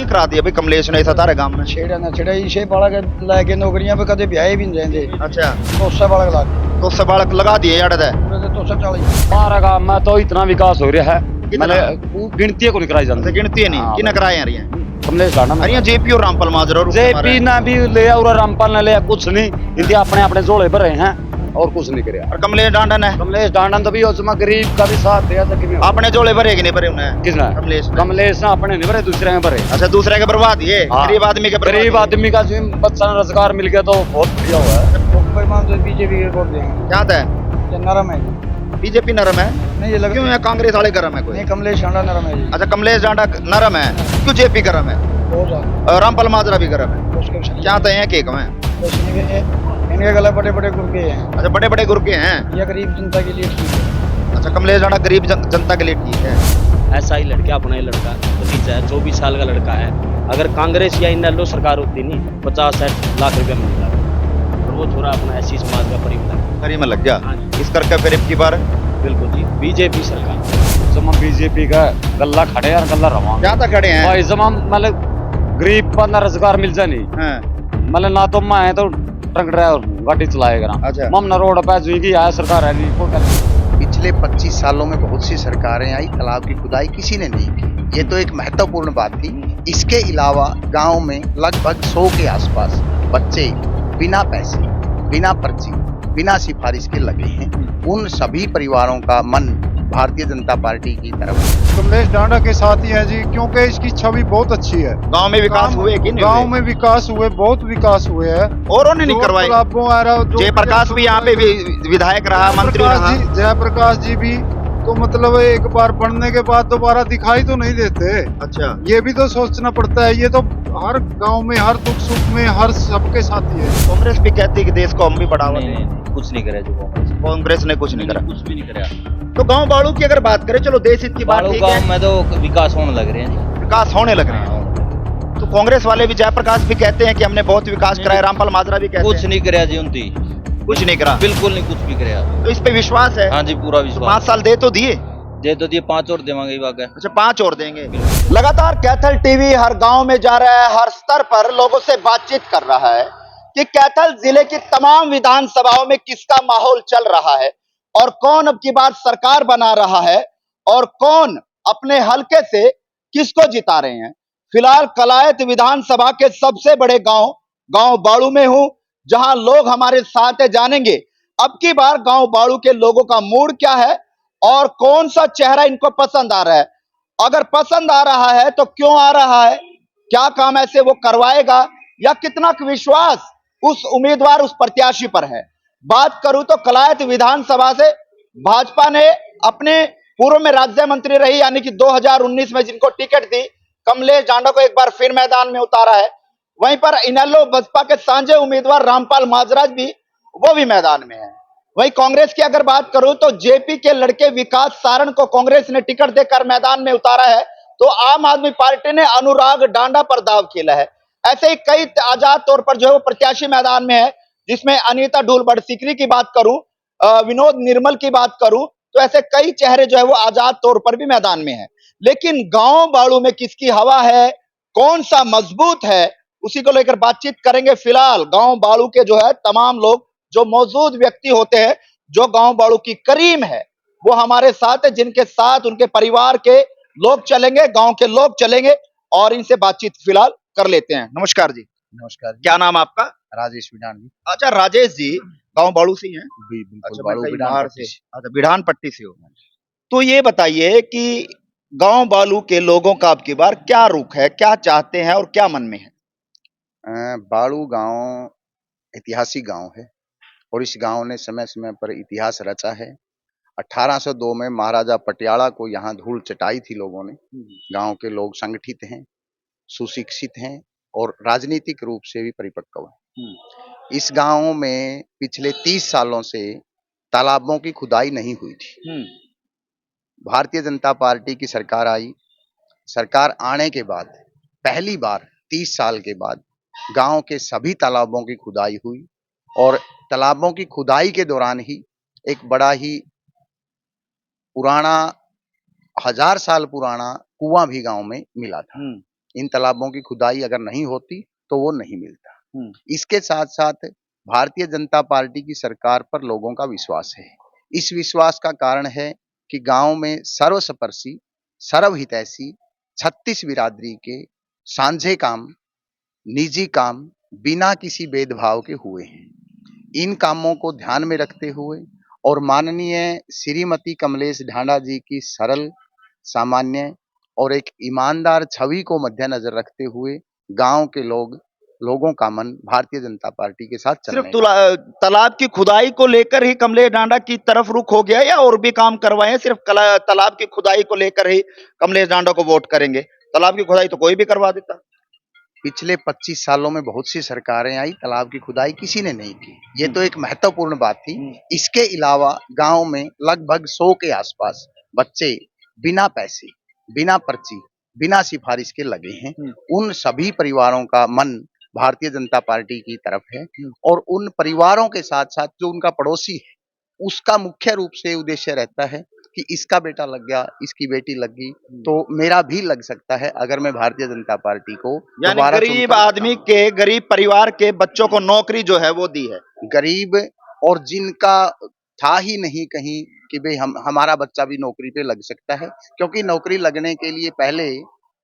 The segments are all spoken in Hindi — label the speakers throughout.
Speaker 1: की करा दिया भाई कमलेश ने ऐसा तारे गांव में?
Speaker 2: छेड़ा ना छेड़ा इसे बालक लेके नौकरियां पे कदे ब्याह भी नहीं रहते
Speaker 1: अच्छा,
Speaker 2: तो उससे बालक लाके
Speaker 1: तो उससे बालक लगा दिए यार दे।
Speaker 2: तो उससे 40
Speaker 3: हमारा गांव में तो इतना विकास हो रहा है,
Speaker 1: कितना?
Speaker 3: मैंने वो गिनती को नहीं कराई
Speaker 1: अच्छा,
Speaker 3: जाती।
Speaker 1: गिनती है नहीं
Speaker 3: हाँ,
Speaker 1: किन कराए यार ये?
Speaker 3: कमलेश डांडा
Speaker 1: अरे ये जेपी और रामपाल माजरा और
Speaker 3: जेपी ना भी ले और रामपाल ने लिया कुछ नहीं, इनके अपने अपने जोड़े भरे हैं और कुछ नहीं कराया।
Speaker 1: और कमलेश डांडन है
Speaker 3: कमलेश डांडन तो भी उसमें गरीब का भी साथ दिया था कि
Speaker 1: अपने जोड़े भरे कि नहीं भरे उन्हें?
Speaker 3: किसने?
Speaker 1: कमलेश ने।
Speaker 3: कमलेश ना अपने नहीं भरे, दूसरे में भरे।
Speaker 1: अच्छा, दूसरे के बर्बाद ये
Speaker 3: हाँ।
Speaker 1: गरीब आदमी के बर्बाद
Speaker 3: गरीब
Speaker 1: ये।
Speaker 3: आदमी का जो बच्चा रोजगार मिल गया तो बहुत बढ़िया हुआ है।
Speaker 2: मुंबई में तो बीजेपी के वोट देंगे
Speaker 1: क्या था?
Speaker 2: ये नरम है
Speaker 1: बीजेपी नरम है?
Speaker 2: नहीं ये लग
Speaker 1: क्यों है कांग्रेस वाले गरम है कोई?
Speaker 2: नहीं कमलेश डांडा नरम है जी
Speaker 1: अच्छा, कमलेश डांडा नरम है, क्यों जेपी गरम है?
Speaker 2: बहुत ज्यादा
Speaker 1: और रामपाल माजरा भी गरम है?
Speaker 2: उसके भी
Speaker 1: क्या तय है केक में?
Speaker 2: इनके गला बड़े बड़े गुर्गे हैं
Speaker 1: अच्छा, बड़े बड़े गुर्गे हैं।
Speaker 2: ये गरीब जनता के लिए ठीक है
Speaker 1: अच्छा, कमलेश डांडा गरीब जनता के लिए ठीक है।
Speaker 4: ऐसा ही लड़का अपना ही लड़का भतीजा है, 24 साल का लड़का है। अगर कांग्रेस या इनेलो सरकार होती नहीं 50-60 लाख रुपया मिलता और वो छोरा अपना ऐसी समाज का परिवार
Speaker 1: खरी में लग गया
Speaker 4: हाँ जी।
Speaker 1: इस करके फिर की बार
Speaker 4: बिल्कुल जी बीजेपी सरकार।
Speaker 3: जमा बीजेपी का गल्ला खड़े और गल्ला रवा
Speaker 1: क्या था खड़े हैं?
Speaker 3: भाई जमा मतलब गरीब पर ना रोजगार मिल जाए नहीं,
Speaker 1: हाँ,
Speaker 3: मतलब ना तो मैं तो ट्रक ड्राइवर गाड़ी चलाएगा ना,
Speaker 1: अच्छा।
Speaker 3: मम ना रोड पे जुएगी आया सरकार है नहीं कोई कर।
Speaker 5: पिछले 25 सालों में बहुत सी सरकारें आई, तालाब की खुदाई किसी ने नहीं की। ये तो एक महत्वपूर्ण बात थी। इसके अलावा गांव में लगभग 100 के आसपास बच्चे बिना पैसे, बिना पर्ची, बिना सिफारिश के लगे हैं। उन सभी परिवारों का मन भारतीय जनता पार्टी की तरफ है।
Speaker 6: कमलेश डांडा के साथ ही है जी, क्योंकि इसकी छवि बहुत अच्छी है।
Speaker 1: गांव में विकास हुए कि नहीं?
Speaker 6: गांव में विकास हुए, बहुत विकास हुए हैं।
Speaker 1: और उन्होंने नहीं करवाई? जयप्रकाश भी यहाँ पे विधायक रहा, मंत्री रहा।
Speaker 6: जयप्रकाश जी भी तो मतलब एक बार बनने के बाद दोबारा दिखाई तो नहीं देते।
Speaker 1: अच्छा,
Speaker 6: ये भी तो सोचना पड़ता है। ये तो हर गांव में, हर दुख सुख में, हर सबके साथी है।
Speaker 1: कांग्रेस भी कहती है कि देश को हम भी बढ़ावा
Speaker 4: नहीं,
Speaker 1: दें।
Speaker 4: नहीं, कुछ नहीं करे जो कांग्रेस
Speaker 1: कांग्रेस ने कुछ नहीं करा।
Speaker 4: कुछ भी नहीं करे।
Speaker 1: तो गांव बाड़ू की अगर बात करें, चलो देश हित की बात
Speaker 4: बालू
Speaker 1: ठीक
Speaker 4: गांव
Speaker 1: है,
Speaker 4: में तो विकास होने लग रहे हैं।
Speaker 1: विकास होने लग रहे हैं। तो कांग्रेस वाले भी, जयप्रकाश भी कहते हैं कि हमने बहुत विकास कराया, रामपाल माजरा भी कहते
Speaker 4: कुछ
Speaker 1: हैं
Speaker 4: नहीं करे जी उनकी,
Speaker 1: कुछ नहीं करा।
Speaker 4: बिल्कुल नहीं कुछ भी करे।
Speaker 1: तो इस पे विश्वास है?
Speaker 4: हाँ जी पूरा
Speaker 1: तो 5
Speaker 4: विश्वास।
Speaker 1: साल दे तो दिए?
Speaker 4: दे तो दिए 5 और देवांगे बाकी।
Speaker 1: अच्छा, 5 और देंगे। लगातार कैथल टीवी हर गांव में जा रहा है, हर स्तर पर लोगों से बातचीत कर रहा है कि कैथल जिले की तमाम विधानसभाओं में किसका माहौल चल रहा है और कौन अब की बार सरकार बना रहा है और कौन अपने हलके से किसको जिता रहे हैं। फिलहाल कलायत विधानसभा के सबसे बड़े गांव बाड़ू में हूं, जहां लोग हमारे साथ जानेंगे अब की बार गांव बाड़ू के लोगों का मूड क्या है और कौन सा चेहरा इनको पसंद आ रहा है। अगर पसंद आ रहा है तो क्यों आ रहा है, क्या काम ऐसे वो करवाएगा या कितना विश्वास उस उम्मीदवार, उस प्रत्याशी पर है। बात करूं तो कलायत विधानसभा से भाजपा ने अपने पूर्व में राज्य मंत्री रही यानी कि 2019 में जिनको टिकट दी, कमलेश डांडा को एक बार फिर मैदान में उतारा है। वहीं पर इनेलो बसपा के साझे उम्मीदवार रामपाल माजराज भी, वो भी मैदान में है। वहीं कांग्रेस की अगर बात करूं तो जेपी के लड़के विकास सारण को कांग्रेस ने टिकट देकर मैदान में उतारा है, तो आम आदमी पार्टी ने अनुराग डांडा पर दाव खेला है। ऐसे ही कई आजाद तौर पर जो है वो प्रत्याशी मैदान में है, जिसमें अनीता ढूलबड़ सिकरी की बात करूं, विनोद निर्मल की बात करूं, तो ऐसे कई चेहरे जो है वो आजाद तौर पर भी मैदान में है। लेकिन गांव बाड़ू में किसकी हवा है, कौन सा मजबूत है, उसी को लेकर बातचीत करेंगे। फिलहाल गांव बाड़ू के जो है तमाम लोग, जो मौजूद व्यक्ति होते हैं, जो गांव बाड़ू की करीम है, वो हमारे साथ है, जिनके साथ उनके परिवार के लोग चलेंगे, गांव के लोग चलेंगे और इनसे बातचीत फिलहाल कर लेते हैं। नमस्कार जी।
Speaker 5: नमस्कार जी।
Speaker 1: क्या नाम है आपका?
Speaker 5: राजेश विडान जी।
Speaker 1: अच्छा, राजेश जी गांव बाड़ू से ही हैं?
Speaker 5: बिल्कुल
Speaker 1: अच्छा,
Speaker 5: बाड़ू
Speaker 1: मैं कहीं
Speaker 5: विडान
Speaker 1: बाहर
Speaker 5: पट्टी
Speaker 1: से, अच्छा बिढ़ान पट्टी से हो। तो ये बताइए कि गांव बालू के लोगों का अब की बार क्या रुख है, क्या चाहते हैं और क्या मन में है?
Speaker 5: बाड़ू गांव ऐतिहासिक गांव है और इस गांव ने समय समय पर इतिहास रचा है। 1802 में महाराजा पटियाला को यहाँ धूल चटाई थी लोगों ने। गांव के लोग संगठित हैं, सुशिक्षित हैं और राजनीतिक रूप से भी परिपक्व हैं। इस गांव में पिछले 30 सालों से तालाबों की खुदाई नहीं हुई थी। भारतीय जनता पार्टी की सरकार आई। सरकार आने के बाद पहली बार 30 साल के बाद गांव के सभी तालाबों की खुदाई हुई और तालाबों की खुदाई के दौरान ही एक बड़ा ही पुराना 1000 साल पुराना कुआं भी गांव में मिला था। इन तालाबों की खुदाई अगर नहीं होती तो वो नहीं मिलता।
Speaker 1: हम्म।
Speaker 5: इसके साथ साथ भारतीय जनता पार्टी की सरकार पर लोगों का विश्वास है। इस विश्वास का कारण है कि गांव में सर्वस्पर्शी, सर्वहितैषी 36 बिरादरी के सांझे काम, निजी काम बिना किसी भेदभाव के हुए हैं। इन कामों को ध्यान में रखते हुए और माननीय श्रीमती कमलेश ढांडा जी की सरल, सामान्य और एक ईमानदार छवि को मद्देनजर रखते हुए गांव के लोगों का मन भारतीय जनता पार्टी के साथ चल
Speaker 1: सिर्फ
Speaker 5: रहे हैं।
Speaker 1: तालाब की खुदाई को लेकर ही कमलेश ढांडा की तरफ रुख हो गया या और भी काम करवाए हैं? सिर्फ तालाब की खुदाई को लेकर ही कमलेश ढांडा को वोट करेंगे? तालाब की खुदाई तो कोई भी करवा देता।
Speaker 5: पिछले 25 सालों में बहुत सी सरकारें आई, तालाब की खुदाई किसी ने नहीं की। ये तो एक महत्वपूर्ण बात थी। इसके अलावा गांव में लगभग 100 के आसपास बच्चे बिना पैसे, बिना पर्ची, बिना सिफारिश के लगे हैं। उन सभी परिवारों का मन भारतीय जनता पार्टी की तरफ है और उन परिवारों के साथ साथ जो उनका पड़ोसी है, उसका मुख्य रूप से उद्देश्य रहता है कि इसका बेटा लग गया, इसकी बेटी लग गई, तो मेरा भी लग सकता है अगर मैं भारतीय जनता पार्टी को
Speaker 1: यानी
Speaker 5: दोबारा
Speaker 1: गरीब
Speaker 5: चुनकर
Speaker 1: आदमी के, गरीब परिवार के बच्चों को नौकरी जो है वो दी है।
Speaker 5: गरीब और जिनका था ही नहीं कहीं कि भाई हमारा बच्चा भी नौकरी पे लग सकता है, क्योंकि नौकरी लगने के लिए पहले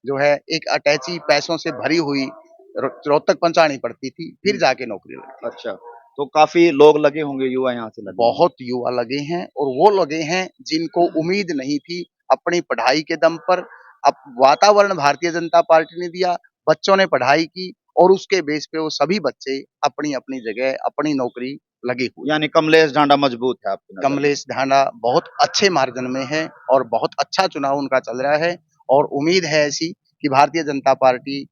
Speaker 5: जो है एक अटैची पैसों से भरी हुई रोहतक पहुंचानी पड़ती थी, फिर जाके नौकरी लगती।
Speaker 1: अच्छा, तो काफी लोग लगे होंगे, युवा यहाँ से लगे।
Speaker 5: बहुत युवा लगे हैं और वो लगे हैं जिनको उम्मीद नहीं थी अपनी पढ़ाई के दम पर। अब वातावरण भारतीय जनता पार्टी ने दिया, बच्चों ने पढ़ाई की और उसके बेस पे वो सभी बच्चे अपनी अपनी जगह अपनी नौकरी लगे हुए।
Speaker 1: यानी कमलेश ढांडा मजबूत है आपकी नजर में?
Speaker 5: कमलेश ढांडा बहुत अच्छे मार्जिन में है और बहुत अच्छा चुनाव उनका चल रहा है और उम्मीद है ऐसी कि भारतीय जनता पार्टी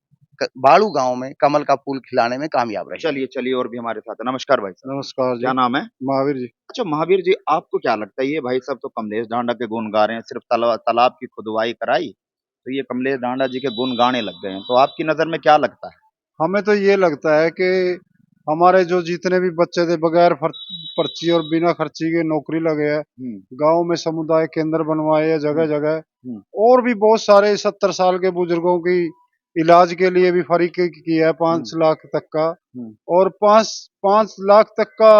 Speaker 5: बाड़ू गांव में कमल का फूल खिलाने में कामयाब रहे।
Speaker 1: चलिए चलिए, और भी हमारे साथ है। नमस्कार भाई साहब।
Speaker 6: नमस्कार
Speaker 1: क्या
Speaker 6: जी।
Speaker 1: नाम है?
Speaker 6: महावीर जी।
Speaker 1: अच्छा महावीर जी, आपको क्या लगता है ये भाई साहब तो कमलेश ढांडा के गुण गा रहे हैं, सिर्फ तालाब की खुदवाई कराई तो ये कमलेश ढांडा जी के गुण गाने लग गए हैं, तो आपकी नजर में क्या लगता है?
Speaker 6: हमें तो ये लगता है कि हमारे जो जितने भी बच्चे थे बगैर पर्ची और बिना खर्ची के नौकरी लगे हैं, गांव में समुदाय केंद्र बनवाए हैं जगह जगह, और भी बहुत सारे 70 साल के बुजुर्गों की इलाज के लिए भी फ्री किया है 5 लाख तक का, और 5 लाख तक का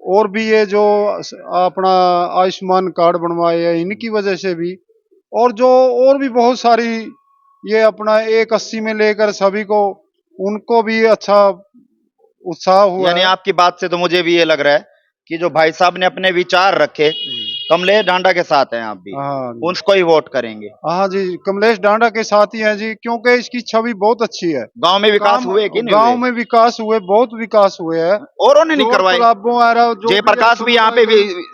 Speaker 6: और भी ये जो अपना आयुष्मान कार्ड बनवाए हैं इनकी वजह से भी, और जो और भी बहुत सारी ये अपना 180 में लेकर सभी को उनको भी अच्छा उत्साह हुआ
Speaker 1: यानी
Speaker 6: है।
Speaker 1: आपकी बात से तो मुझे भी ये लग रहा है कि जो भाई साहब ने अपने विचार रखे कमलेश ढांडा के साथ हैं, आप भी
Speaker 6: हाँ
Speaker 1: उसको ही वोट करेंगे।
Speaker 6: हाँ जी, कमलेश ढांडा के साथ ही हैं जी, क्योंकि इसकी छवि बहुत अच्छी है।
Speaker 1: गांव में विकास हुए कि नहीं
Speaker 6: गांव
Speaker 1: हुए?
Speaker 6: में विकास हुए, बहुत विकास हुए हैं।
Speaker 1: औरों ने नहीं करवाए? जयप्रकाश भी यहाँ पे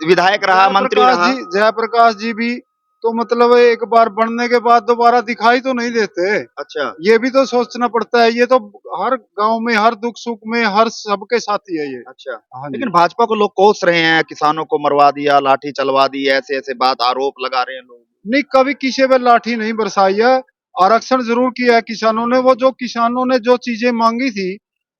Speaker 1: विधायक रहा, मंत्री रहा।
Speaker 6: जयप्रकाश जी भी तो मतलब एक बार बनने के बाद दोबारा दिखाई तो नहीं देते।
Speaker 1: अच्छा,
Speaker 6: ये भी तो सोचना पड़ता है, ये तो हर गांव में हर दुख सुख में हर सबके साथी है ये।
Speaker 1: अच्छा।
Speaker 6: हाँ जी।
Speaker 1: लेकिन भाजपा को लोग कोस रहे हैं, किसानों को मरवा दिया, लाठी चलवा दी, ऐसे ऐसे बात आरोप लगा रहे हैं लोग।
Speaker 6: नहीं, कभी किसी पे लाठी नहीं बरसाई है, आरक्षण जरूर किया है किसानों ने। वो जो किसानों ने जो चीजें मांगी थी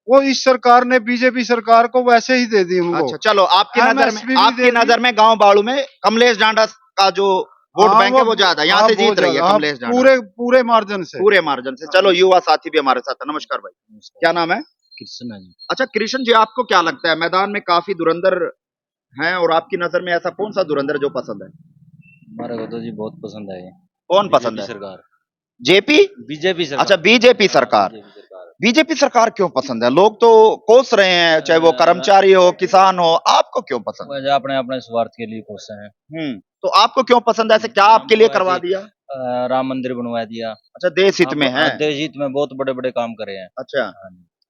Speaker 6: वो इस सरकार ने, बीजेपी सरकार को वैसे ही दे दी उनको।
Speaker 1: अच्छा, चलो आपकी
Speaker 6: MSP
Speaker 1: नजर में गांव बाड़ू में कमलेश ढांडा का जो वोट बैंक है वो ज्यादा यहाँ से जीत रही है कमलेश ढांडा
Speaker 6: पूरे मार्जिन से।
Speaker 1: चलो युवा साथी भी हमारे साथ है। नमस्कार भाई, क्या नाम है?
Speaker 2: कृष्ण जी।
Speaker 1: अच्छा कृष्ण जी, आपको क्या लगता है मैदान में काफी धुरंधर हैं और आपकी नजर में ऐसा कौन सा धुरंधर जो पसंद है?
Speaker 2: हमारे को तो जी बहुत पसंद है।
Speaker 1: कौन पसंद है?
Speaker 2: सरकार,
Speaker 1: जेपी?
Speaker 2: बीजेपी सरकार।
Speaker 1: अच्छा, बीजेपी सरकार। बीजेपी सरकार क्यों पसंद है? लोग तो कोस रहे हैं, चाहे वो कर्मचारी हो, किसान हो, आपको क्यों पसंद है?
Speaker 2: अपने अपने स्वार्थ के लिए कोसे हैं।
Speaker 1: तो आपको क्यों पसंद है? ऐसे क्या आपके लिए करवा दिया?
Speaker 2: राम मंदिर बनवा दिया।
Speaker 1: अच्छा, देश हित में है?
Speaker 2: देश हित में बहुत बड़े बड़े काम करे हैं।
Speaker 1: अच्छा,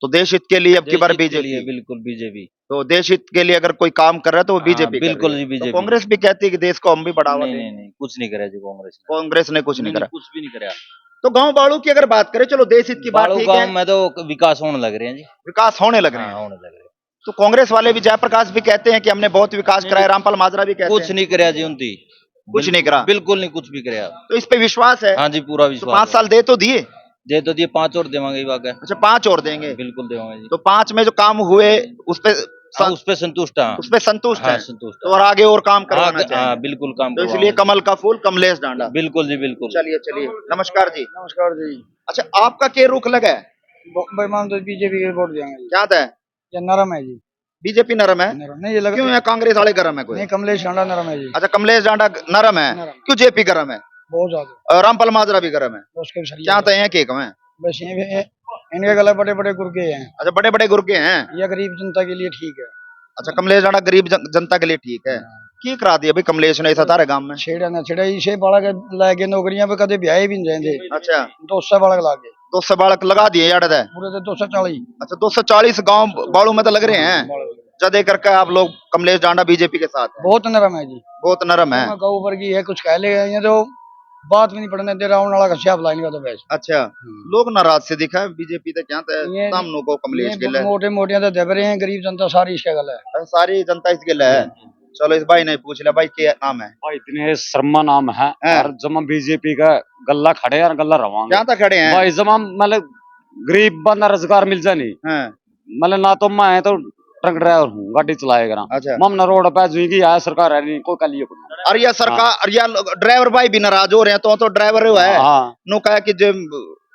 Speaker 1: तो देश हित के लिए अब की बार बीजेपी?
Speaker 2: बिल्कुल बीजेपी।
Speaker 1: तो देश हित के लिए अगर कोई काम कर रहा है तो वो बीजेपी?
Speaker 2: बिल्कुल जी बीजेपी।
Speaker 1: तो कांग्रेस भी कहती है कि देश को हम भी बढ़ावा दें।
Speaker 2: नहीं, कुछ नहीं करे जी
Speaker 1: कांग्रेस ने कुछ नहीं करा,
Speaker 2: कुछ भी नहीं करा।
Speaker 1: तो गांव बाड़ू की अगर बात करें, चलो देश हित की बात ठीक है,
Speaker 2: गांव में तो विकास होने लग रहे हैं जी।
Speaker 1: विकास होने लग रहे हैं।
Speaker 2: होने लग रहे हैं।
Speaker 1: तो कांग्रेस वाले भी, जयप्रकाश भी कहते हैं कि हमने बहुत विकास कराया, रामपाल माजरा भी कहते हैं
Speaker 2: कुछ नहीं कराया जी उनकी,
Speaker 1: कुछ नहीं करा,
Speaker 2: बिल्कुल नहीं कुछ भी कराया।
Speaker 1: तो इस पे विश्वास है?
Speaker 2: हाँ जी, पूरा
Speaker 1: तो
Speaker 2: विश्वास।
Speaker 1: 5 साल दे तो दिए?
Speaker 2: दे तो दिए, 5 और देवांगे।
Speaker 1: अच्छा, 5 और देंगे?
Speaker 2: बिल्कुल देवांगे जी।
Speaker 1: तो 5 में जो काम हुए उस पे
Speaker 7: हाँ, उस पे संतुष्ट हाँ।
Speaker 1: उस पे संतुष्ट
Speaker 7: हाँ,
Speaker 1: हैं
Speaker 7: संतुष्ट
Speaker 1: तो और आगे और काम करवाना
Speaker 7: हाँ,
Speaker 1: चाहिए।
Speaker 7: हाँ, बिल्कुल काम
Speaker 1: तो इसलिए
Speaker 7: करवाऊंगा।
Speaker 1: कमल का फूल कमलेश डांडा।
Speaker 7: बिल्कुल जी बिल्कुल।
Speaker 1: चलिए चलिए, नमस्कार जी।
Speaker 2: नमस्कार जी।
Speaker 1: अच्छा, आपका क्या रुख लगा है?
Speaker 2: बेईमान तो बीजेपी के वोट देंगे जी।
Speaker 1: क्या था?
Speaker 2: ये नरम है जी।
Speaker 1: बीजेपी नरम है?
Speaker 2: नरम नहीं, ये लग
Speaker 1: क्यों है? कांग्रेस वाले गरम है कोई?
Speaker 2: नहीं, कमलेश डांडा नरम है जी।
Speaker 1: अच्छा, कमलेश डांडा नरम है।
Speaker 2: नरम।
Speaker 1: क्यों जेपी गरम है?
Speaker 2: बहुत ज्यादा।
Speaker 1: और रामपाल माजरा भी गरम है।
Speaker 2: उसके भी सही
Speaker 1: क्या
Speaker 2: है।
Speaker 1: तो है केक में?
Speaker 2: बस इनके गले बड़े बड़े गुर्गे हैं।
Speaker 1: अच्छा, बड़े बड़े गुर्गे हैं।
Speaker 2: ये गरीब जनता के लिए ठीक है।
Speaker 1: अच्छा, कमलेश डांडा गरीब जनता के लिए ठीक है। की करा दिया भाई कमलेश ने ऐसा तारे गांव में?
Speaker 2: छेड़ा ना छेड़ा, इसे बालक लाके नौकरियां पे कदे ब्याह भी नहीं जाएंगे।
Speaker 1: अच्छा,
Speaker 2: 200 बालक लागे
Speaker 1: 200 बालक लगा दिए यार है।
Speaker 2: पूरे तो 240।
Speaker 1: अच्छा, 240 गांव बाड़ू में तो लग रहे हैं। जदे करके आप लोग कमलेश डांडा बीजेपी के साथ हैं।
Speaker 2: बहुत नरम है जी।
Speaker 1: बहुत नरम है।
Speaker 2: गौ वर्गी है, कुछ कह ले ये तो बात भी नहीं पड़ने दे रहा हूं वाला कश्या लाइन का तो वैसे।
Speaker 1: अच्छा, लोग नाराज से दिखा है बीजेपी तो क्या था
Speaker 2: ये-
Speaker 1: सामने को कमलेश के लिए
Speaker 2: मोटे मोटियां तो दब रहे हैं, गरीब जनता सारी इसके गल है।
Speaker 1: सारी जनता इसके लिए है। चलो इस भाई ने पूछ लिया, भाई क्या नाम है?
Speaker 3: भाई इतने शर्मा नाम है
Speaker 1: हाँ।
Speaker 3: और जमा बीजेपी का गल्ला खड़े यार गल्ला रवांगे
Speaker 1: क्या था खड़े हैं?
Speaker 3: भाई जमा मतलब गरीब बंदा रोजगार मिल जानी
Speaker 1: हाँ,
Speaker 3: मतलब ना तो मैं तो ट्रक ड्राइवर हूँ गाड़ी चलाए करा
Speaker 1: अच्छा।
Speaker 3: मम रोड पे जुगी आया सरकार है नहीं कोई कल ये
Speaker 1: और यह सरकार और यह ड्राइवर भाई भी नाराज हो रहे हैं तो ड्राइवर हुआ है
Speaker 3: हाँ
Speaker 1: नो कहा कि जो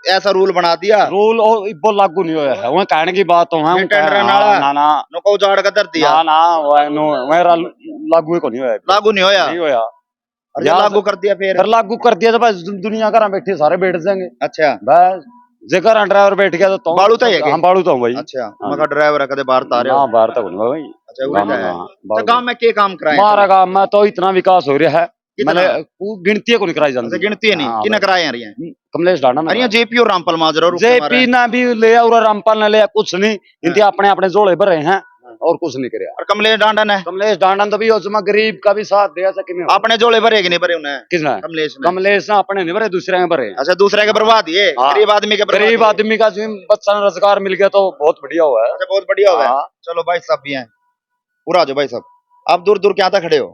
Speaker 1: ऐसा रूल बना दिया
Speaker 3: रूल और वो लागू नहीं होया है वो कहने की बात तो है
Speaker 1: ये टेंडर नाला
Speaker 3: ना ना
Speaker 1: नो को उजाड़ कर दिया
Speaker 3: ना ना वो लागू ही को नहीं होया
Speaker 1: लागू नहीं होया
Speaker 3: नहीं होया
Speaker 1: और ये लागू कर दिया फिर
Speaker 3: फिर लागू कर दिया तो बस दुनिया घर बैठे सारे बैठ जाएंगे
Speaker 1: अच्छा
Speaker 3: बस जेकर ड्राइवर बैठ गया तो
Speaker 1: बालू तो है
Speaker 3: हम बालू तो हूँ भाई
Speaker 1: अच्छा मगर ड्राइवर है कदे बाहर आ रहे हो
Speaker 3: हाँ बाहर तक नहीं भाई
Speaker 1: अच्छा उड़े
Speaker 3: हाँ,
Speaker 1: है
Speaker 3: हाँ,
Speaker 1: तो गांव में क्या काम कराए
Speaker 3: हमारा गांव में तो इतना विकास हो रहा है
Speaker 1: कितना?
Speaker 3: मैंने गिनती को नहीं कराई
Speaker 1: अच्छा
Speaker 3: जाती
Speaker 1: गिनती है नहीं
Speaker 3: हाँ,
Speaker 1: किन कराए हैं
Speaker 3: कमलेश डांडा
Speaker 1: अरे ये जेपी और रामपाल माजरा और
Speaker 3: जेपी ना भी ले और रामपाल ने ले कुछ नहीं इनके अपने अपने जोड़े भरे हैं और कुछ नहीं करे
Speaker 1: और कमलेश डांडा ने
Speaker 3: कमलेश डांडा तो भी उसमें गरीब का भी साथ दिया सके नहीं
Speaker 1: अपने जोड़े भरे कि नहीं भरे उन्हें
Speaker 3: किसने
Speaker 1: कमलेश ने
Speaker 3: कमलेश ने अपने नहीं भरे दूसरे में भरे
Speaker 1: अच्छा दूसरे के बर्बाद ये
Speaker 3: हाँ।
Speaker 1: गरीब आदमी के बर्बाद
Speaker 3: गरीब
Speaker 1: ये।
Speaker 3: आदमी का जो बच्चा रोजगार मिल गया तो बहुत बढ़िया हुआ है
Speaker 1: अच्छा बहुत बढ़िया हो गया
Speaker 3: हाँ।
Speaker 1: चलो भाई साहब भी हैं पूरा जो भाई साहब आप दूर दूर क्या था खड़े हो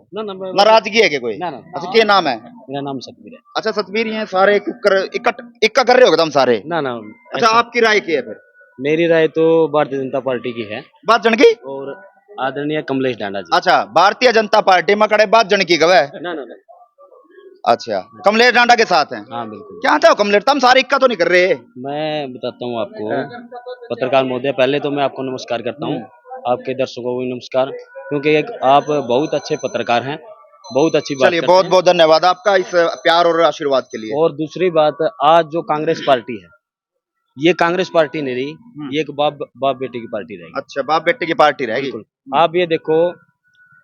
Speaker 1: नाराजगी है क्या कोई
Speaker 4: ना ना
Speaker 1: अच्छा क्या नाम है
Speaker 4: मेरा नाम सतबीर है।
Speaker 1: अच्छा सतबीर ये सारे इक्का कर रहे हो एकदम सारे
Speaker 4: ना ना
Speaker 1: अच्छा आपकी राय क्या है फिर
Speaker 4: मेरी राय तो भारतीय जनता पार्टी की है
Speaker 1: बात जन की
Speaker 4: और आदरणीय कमलेश डांडा जी।
Speaker 1: अच्छा भारतीय जनता पार्टी में खड़े बात जन की गवे
Speaker 4: ना ना ना
Speaker 1: अच्छा कमलेश डांडा के साथ हैं
Speaker 4: हाँ बिल्कुल।
Speaker 1: क्या था कमलेश तुम सारे इक्का तो नहीं कर रहे
Speaker 4: मैं बताता हूँ आपको पत्रकार महोदय पहले तो मैं आपको नमस्कार करता हूँ आपके दर्शकों को भी नमस्कार क्योंकि एक आप बहुत अच्छे पत्रकार हैं बहुत अच्छी बात
Speaker 1: चलिए
Speaker 4: करते
Speaker 1: बहुत
Speaker 4: हैं।
Speaker 1: बहुत धन्यवाद आपका इस प्यार और आशीर्वाद के लिए
Speaker 4: और दूसरी बात आज जो कांग्रेस पार्टी है ये कांग्रेस पार्टी नहीं रही ये एक बाप बाप बेटे की पार्टी रहेगी।
Speaker 1: अच्छा बाप बेटे की पार्टी रहेगी
Speaker 4: बिल्कुल आप ये देखो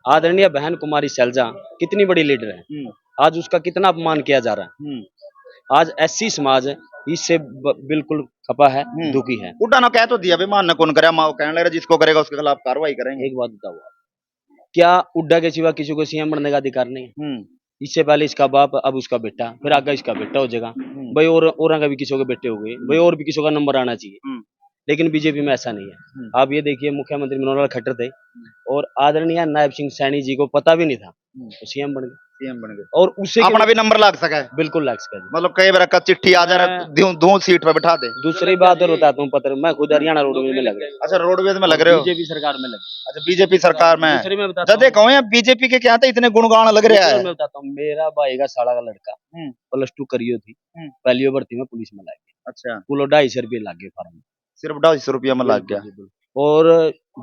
Speaker 4: आदरणीय बहन कुमारी सैलजा कितनी बड़ी लीडर है आज उसका कितना अपमान किया जा रहा है आज एससी समाज इससे बिल्कुल खपा है दुखी है।
Speaker 1: उठाना कह तो दिया मान कौन करे माँ कहने लग रहा जिसको करेगा उसके खिलाफ कार्रवाई करेंगे
Speaker 4: एक बात बताओ आप क्या उड्डा के सिवा किसी को सीएम बनने का अधिकार नहीं है? इससे पहले इसका बाप अब उसका बेटा फिर आगे इसका बेटा हो जाएगा भाई और का भी किसी के बेटे हो गए भाई और भी किसी का नंबर आना चाहिए लेकिन बीजेपी में ऐसा नहीं है। आप ये देखिए मुख्यमंत्री मनोहर लाल खट्टर थे और आदरणीय नायब सिंह सैनी जी को पता भी नहीं था तो सीएम बन गए और उससे
Speaker 1: अपना भी नंबर लग सका है
Speaker 4: बिल्कुल लग सका
Speaker 1: मतलब कई बार का चिट्ठी आ जा रहा दो सीट पर बैठा दे।
Speaker 4: दूसरी बात और बताता हूँ पत्र मैं खुद हरियाणा रोडवेज में लग रहा
Speaker 1: अच्छा रोडवेज में लग रहे हो
Speaker 4: बीजेपी सरकार में लग
Speaker 1: अच्छा बीजेपी सरकार में
Speaker 4: दूसरी में बताता
Speaker 1: जदे कहो यार बीजेपी के क्या था इतने गुणगान लग रहा है
Speaker 4: मैं बताता हूँ मेरा भाई का साला का लड़का +2 करियो थी पहली भर्ती में पुलिस में लग गया
Speaker 1: अच्छा
Speaker 4: कुल 250 रुपये लग गए फार्म में
Speaker 1: सिर्फ 250 रुपया में लग गया
Speaker 4: और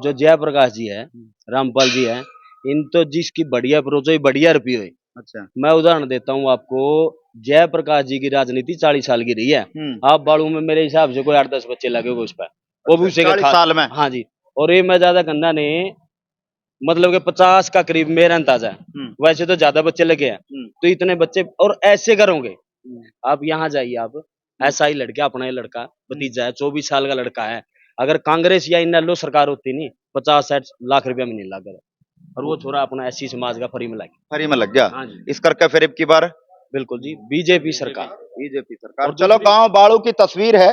Speaker 4: जो जयप्रकाश जी है रामपाल जी है इन तो जिसकी बढ़िया अप्रोच है बढ़िया रुपये हुए।
Speaker 1: अच्छा
Speaker 4: मैं उदाहरण देता हूँ आपको जयप्रकाश जी की राजनीति 40 साल की रही है आप बाड़ू में मेरे हिसाब से कोई 8-10 बच्चे लगे हुए उस पर वो भी उसे
Speaker 1: 40 साल में
Speaker 4: हाँ जी और ये मैं ज्यादा गंदा नहीं मतलब कि 50 का करीब मेरा अंदाजा है वैसे तो ज्यादा बच्चे लगे हैं तो इतने बच्चे और ऐसे करोगे आप यहाँ जाइए आप ऐसा ही लड़का अपना ही लड़का भतीजा है 24 साल का लड़का है अगर कांग्रेस या इनलो सरकार होती नहीं 50-60 लाख रुपया में नहीं लगा और वो छोरा अपना एससी समाज का फ्री में लग गया
Speaker 1: फ्री में लग गया
Speaker 4: हाँ जी
Speaker 1: इस करके फिर अब की बार
Speaker 4: बिल्कुल जी बीजेपी सरकार
Speaker 1: और चलो गांव बाड़ू की तस्वीर है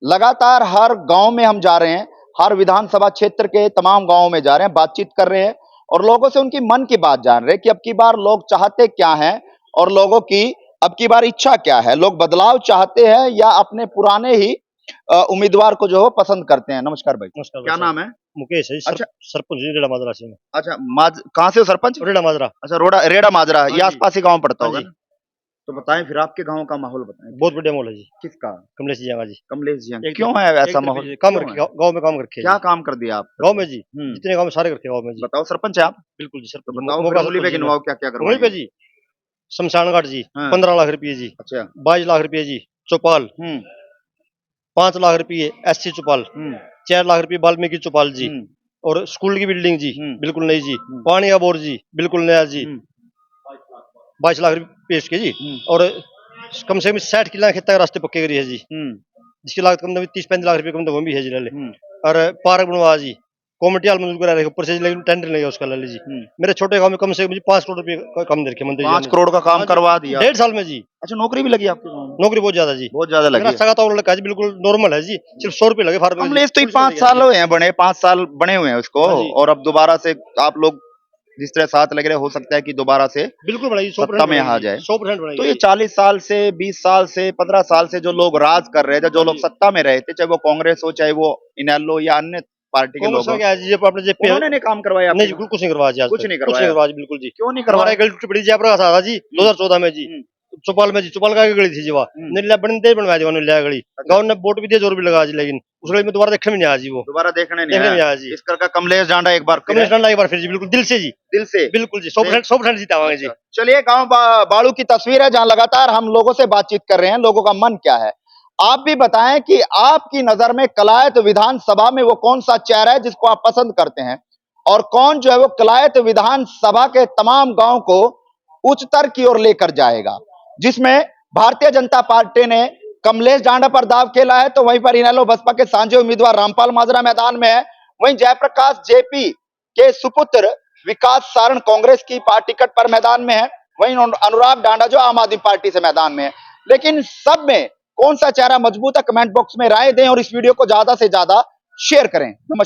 Speaker 1: लगातार हर गांव में हम जा रहे हैं हर विधानसभा क्षेत्र के तमाम गांवों में जा रहे हैं बातचीत कर रहे हैं और लोगों से उनकी मन की बात जान रहे हैं कि अब की बार लोग चाहते क्या हैं और लोगों की अब की बार इच्छा क्या है लोग बदलाव चाहते हैं या अपने पुराने ही उम्मीदवार को जो है पसंद करते हैं। नमस्कार भाई,
Speaker 7: नमस्कार
Speaker 1: क्या
Speaker 7: भाई
Speaker 1: नाम है?
Speaker 7: मुकेश है जी,
Speaker 1: अच्छा।
Speaker 7: सरपंच जी रेड़ा माजरा से।
Speaker 1: अच्छा, कहाँ से हो सरपंच?
Speaker 7: रेड़ा माजरा।
Speaker 1: अच्छा, रेड़ा माजरा, ये
Speaker 7: हाँ जी।
Speaker 1: आसपास ही गांव पड़ता
Speaker 7: हाँ
Speaker 1: होगा
Speaker 7: जी।
Speaker 1: ना? तो बताएं फिर आपके गांव का माहौल बताएं।
Speaker 7: बहुत बढ़िया माहौल है जी।
Speaker 1: किसका?
Speaker 7: कमलेश जी जंगा जी।
Speaker 1: कमलेश जी,
Speaker 7: एक
Speaker 1: क्यों
Speaker 7: तरफ-
Speaker 1: है
Speaker 7: एक
Speaker 1: ऐसा
Speaker 7: तरफ
Speaker 1: माहौल?
Speaker 7: जी, काम
Speaker 1: क्यों
Speaker 7: रखे
Speaker 1: है?
Speaker 7: गाँव में काम रखे
Speaker 1: क्या काम कर दिया आप?
Speaker 7: गाँव में जी
Speaker 1: हम्म।
Speaker 7: जितने गाँव में सारे रखे गाँव में जी।
Speaker 1: बताओ, सरपंच है आप?
Speaker 7: बिल्कुल जी सर।
Speaker 1: तो बताओ फिर उंगली पे गिनवाओ क्या क्या
Speaker 7: उंगली पे
Speaker 1: करवाएं।
Speaker 7: जी शमशान घाट जी
Speaker 1: हाँ।
Speaker 7: 15 लाख रुपये जी,
Speaker 1: अच्छा।
Speaker 7: 22 लाख रुपये जी चौपाल, 5 लाख रुपये SC चौपाल, 4 लाख रुपये वाल्मीकि चौपाल जी, और स्कूल की बिल्डिंग जी बिल्कुल नई जी, पानी का बोर जी बिल्कुल नया जी, 22 लाख रुपये पेश के जी, और कम से कम 60 किला खेत का रास्ते पक्के करी है जी, जिसकी लागत कम से कम 30-35 लाख रुपये कम तो वो भी है जी ले। और पार्क बनवा जी, कॉमिटी हाल मंजूर करा रहे ऊपर से, लेकिन टेंडर नहीं है उसका ले जी। मेरे छोटे गांव में कम से कम 5 करोड़ रुपये कम दे रखे मंत्री जी
Speaker 1: 5
Speaker 7: ने।
Speaker 1: करोड़ का काम
Speaker 7: हाँ जी,
Speaker 1: करवा दिया।
Speaker 7: 1.5 साल में जी।
Speaker 1: अच्छा, नौकरी भी लगी आपके गाँव में?
Speaker 7: नौकरी बहुत ज्यादा जी,
Speaker 1: बहुत ज्यादा लगी
Speaker 7: मेरा
Speaker 1: है।
Speaker 7: सगा तो लड़का जी बिल्कुल नॉर्मल है जी, सिर्फ 100 रुपये लगे फार्म।
Speaker 1: कमलेश तो 5 साल हुए हैं बने, 5 साल बने हुए हैं उसको,
Speaker 7: हाँ जी।
Speaker 1: और अब दोबारा से आप लोग जिस तरह साथ लग रहे, हो सकता है कि दोबारा से
Speaker 7: बिल्कुल बढ़ाई,
Speaker 1: सत्ता में आ जाए।
Speaker 7: 100% बढ़ाई।
Speaker 1: तो ये 40 साल से, 20 साल से, 15 साल से जो लोग राज कर रहे थे, जो लोग सत्ता में रहे थे, चाहे वो कांग्रेस हो, चाहे वो इनेलो या अन्य पार्टी के लोग
Speaker 7: कांग्रेस
Speaker 1: हो,
Speaker 7: में क्या है जी, अपने जे
Speaker 1: उन्होंने नहीं काम करवाया आपके
Speaker 7: नहीं जी,
Speaker 1: गाँव?
Speaker 7: कुछ नहीं करवाया जी आज
Speaker 1: कुछ
Speaker 7: तक।
Speaker 1: नहीं
Speaker 7: कुछ
Speaker 1: करवाया।
Speaker 7: नहीं करवाया जी, बिल्कुल जी।
Speaker 1: क्यों नहीं
Speaker 7: हमारे
Speaker 1: करवाया?
Speaker 7: गली बड़ी जयप्रकाश था जी 2014 में जी, चौपाल में जी, चौपाल का गली थी जी, वहाँ नीला बनते बनवाया जी, नीला गली गाँव ने वोट भी दिया, जोर भी लगा जी, लेकिन उस गली में दोबारा देखने में नहीं आया जी, वो
Speaker 1: दोबारा देखने नहीं
Speaker 7: देखने में
Speaker 1: आया।
Speaker 7: आया जी।
Speaker 1: इस करके कमलेश जांडा एक बार फिर
Speaker 7: कमलेश
Speaker 1: है।
Speaker 7: डंडा एक बार फिर जी, बिल्कुल दिल से जी,
Speaker 1: दिल से।
Speaker 7: बिल्कुल जी 100% जीतावांगे जी।
Speaker 1: चलिए, गांव बाड़ू की तस्वीर है जहां लगातार हम लोगों से बातचीत कर रहे हैं, लोगों का मन क्या है। आप भी बताएं कि आपकी नजर में कलायत विधानसभा में वो कौन सा चेहरा है जिसको आप पसंद करते हैं, और कौन जो है वो कलायत विधानसभा के तमाम गांव को उच्चतर की ओर लेकर जाएगा। जिसमें भारतीय जनता पार्टी ने कमलेश जांडा पर दाव खेला है, तो वहीं पर इनेलो बसपा के सांझे उम्मीदवार रामपाल माजरा मैदान में है, वहीं जयप्रकाश जेपी के सुपुत्र विकास सारण कांग्रेस की टिकट पर मैदान में है, वहीं अनुराग डांडा जो आम आदमी पार्टी से मैदान में है। लेकिन सब में कौन सा चेहरा मजबूत है, कमेंट बॉक्स में राय दें और इस वीडियो को ज्यादा से ज्यादा शेयर करें। नमस्कार।